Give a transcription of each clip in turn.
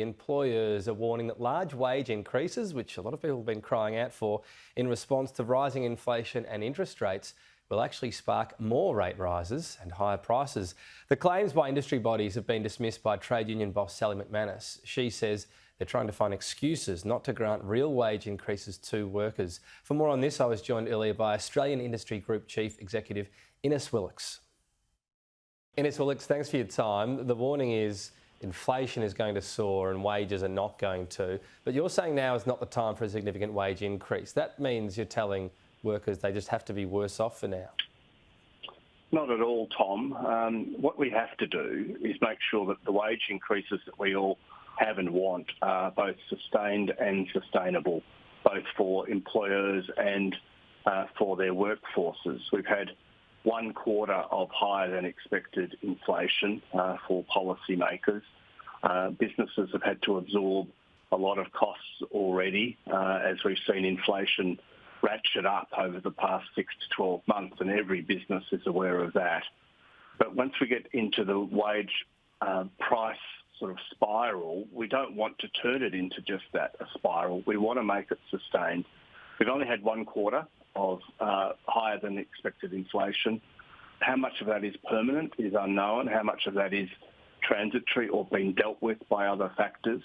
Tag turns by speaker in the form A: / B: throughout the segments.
A: Employers are warning that large wage increases, which a lot of people have been crying out for in response to rising inflation and interest rates, will actually spark more rate rises and higher prices. The claims by industry bodies have been dismissed by trade union boss Sally McManus. She says they're trying to find excuses not to grant real wage increases to workers. For more on this, I was joined earlier by Australian Industry Group Chief Executive Innes Willox. Innes Willox, thanks for your time. The warning is inflation is going to soar and wages are not going to. But you're saying now is not the time for a significant wage increase. That means you're telling workers they just have to be worse off for now.
B: Not at all, Tom. What we have to do is make sure that the wage increases that we all have and want are both sustained and sustainable, both for employers and for their workforces. We've had 1 quarter of higher than expected inflation for policymakers. Businesses have had to absorb a lot of costs already as we've seen inflation ratchet up over the past 6 to 12 months, and every business is aware of that. But once we get into the wage price sort of spiral, we don't want to turn it into just that, a spiral. We want to make it sustained. We've only had 1 quarter of higher than expected inflation. How much of that is permanent is unknown. How much of that is transitory or being dealt with by other factors.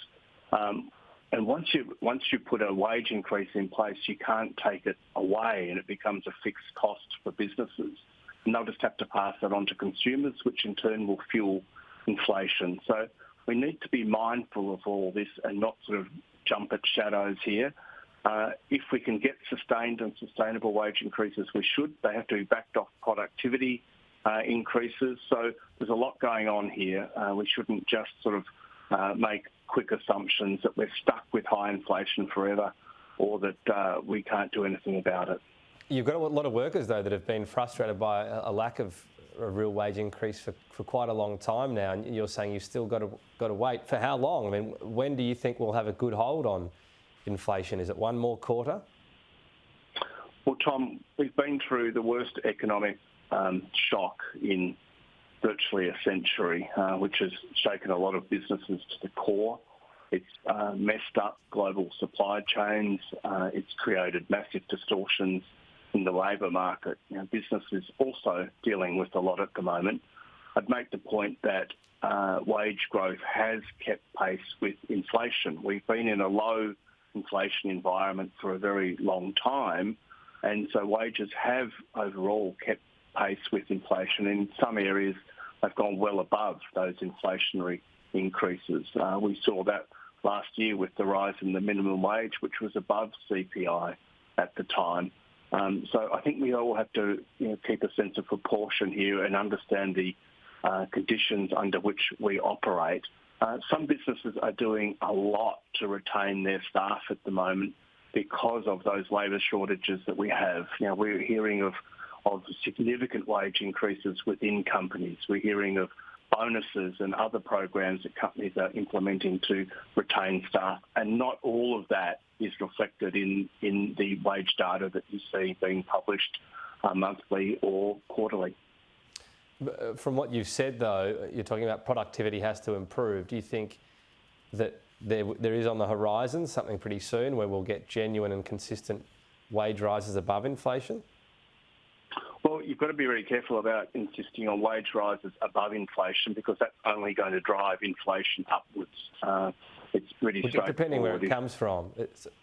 B: And once you put a wage increase in place, you can't take it away and it becomes a fixed cost for businesses. And they'll just have to pass that on to consumers, which in turn will fuel inflation. So we need to be mindful of all this and not sort of jump at shadows here. If we can get sustained and sustainable wage increases, we should. They have to be backed off productivity increases. So there's a lot going on here. We shouldn't just sort of make quick assumptions that we're stuck with high inflation forever or that we can't do anything about it.
A: You've got a lot of workers, though, that have been frustrated by a lack of a real wage increase for quite a long time now, and you're saying you've still got to wait. For how long? I mean, when do you think we'll have a good hold on inflation? Is it 1 more quarter?
B: Well, Tom, we've been through the worst economic shock in virtually a century, which has shaken a lot of businesses to the core. It's messed up global supply chains. It's created massive distortions in the labour market. Businesses also dealing with a lot at the moment. I'd make the point that wage growth has kept pace with inflation. We've been in a low inflation environment for a very long time, and so wages have overall kept pace with inflation. In some areas, they've gone well above those inflationary increases. We saw that last year with the rise in the minimum wage, which was above CPI at the time. So I think we all have to keep a sense of proportion here and understand the conditions under which we operate. Some businesses are doing a lot to retain their staff at the moment because of those labour shortages that we have. We're hearing of significant wage increases within companies. We're hearing of bonuses and other programs that companies are implementing to retain staff, and not all of that is reflected in the wage data that you see being published monthly or quarterly.
A: From what you've said, though, you're talking about productivity has to improve. Do you think that there is on the horizon something pretty soon where we'll get genuine and consistent wage rises above inflation?
B: Well, you've got to be very careful about insisting on wage rises above inflation because that's only going to drive inflation upwards. It's really straightforward.
A: Depending where it comes from.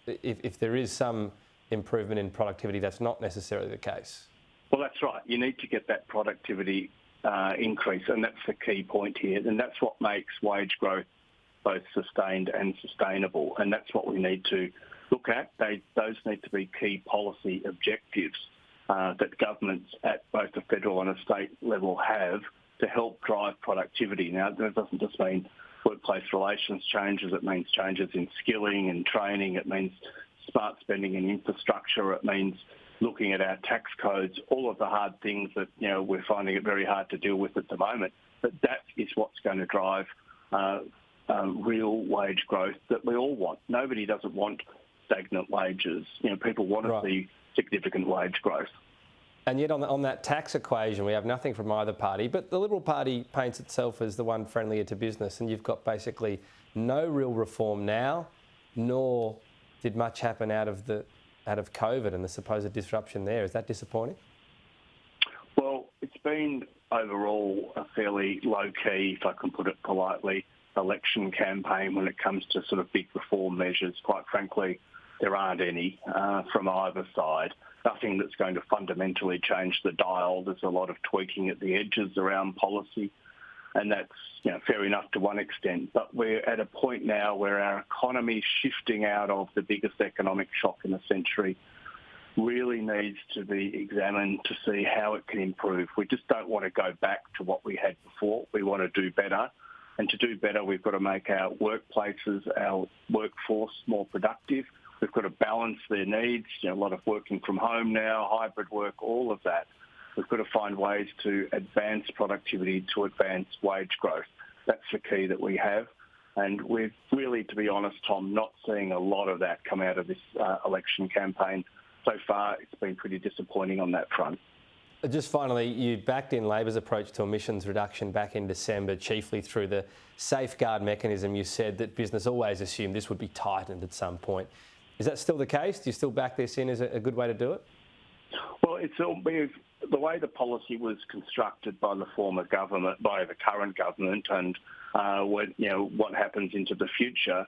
A: If there is some improvement in productivity, that's not necessarily the case.
B: Well, that's right. You need to get that productivity increase, and that's the key point here. And that's what makes wage growth both sustained and sustainable. And that's what we need to look at. Those need to be key policy objectives that governments at both the federal and a state level have to help drive productivity. Now, that doesn't just mean workplace relations changes. It means changes in skilling and training. It means smart spending in infrastructure. It means looking at our tax codes, all of the hard things that we're finding it very hard to deal with at the moment. But that is what's going to drive real wage growth that we all want. Nobody doesn't want stagnant wages. People want to see significant wage growth.
A: And yet on that tax equation, we have nothing from either party, but the Liberal Party paints itself as the one friendlier to business, and you've got basically no real reform now, nor did much happen out of COVID and the supposed disruption there. Is that disappointing?
B: Well, it's been overall a fairly low-key, if I can put it politely, election campaign when it comes to sort of big reform measures. Quite frankly, there aren't any from either side. Nothing that's going to fundamentally change the dial. There's a lot of tweaking at the edges around policy, and that's fair enough to one extent. But we're at a point now where our economy is shifting out of the biggest economic shock in a century, really needs to be examined to see how it can improve. We just don't want to go back to what we had before. We want to do better. And to do better, we've got to make our workplaces, our workforce more productive. We've got to balance their needs. A lot of working from home now, hybrid work, all of that. We've got to find ways to advance productivity, to advance wage growth. That's the key that we have. And we're really, to be honest, Tom, not seeing a lot of that come out of this election campaign. So far, it's been pretty disappointing on that front.
A: Just finally, you backed in Labor's approach to emissions reduction back in December, chiefly through the safeguard mechanism. You said that business always assumed this would be tightened at some point. Is that still the case? Do you still back this in as a good way to do it?
B: Well, the way the policy was constructed by the former government, by the current government, and what happens into the future.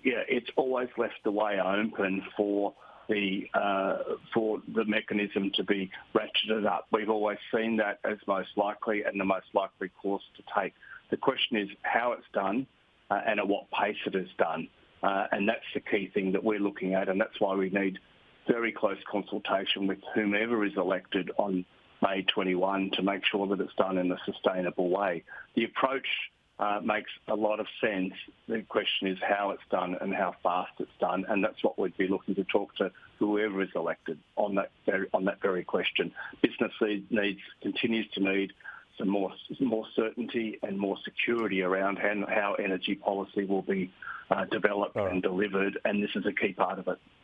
B: It's always left the way open for the mechanism to be ratcheted up. We've always seen that as most likely and the most likely course to take. The question is how it's done and at what pace it is done. And that's the key thing that we're looking at, and that's why we need very close consultation with whomever is elected on May 21 to make sure that it's done in a sustainable way. The approach makes a lot of sense. The question is how it's done and how fast it's done, and that's what we'd be looking to talk to whoever is elected on that very question. Business continues to need some more certainty and more security around how energy policy will be developed and delivered, and this is a key part of it.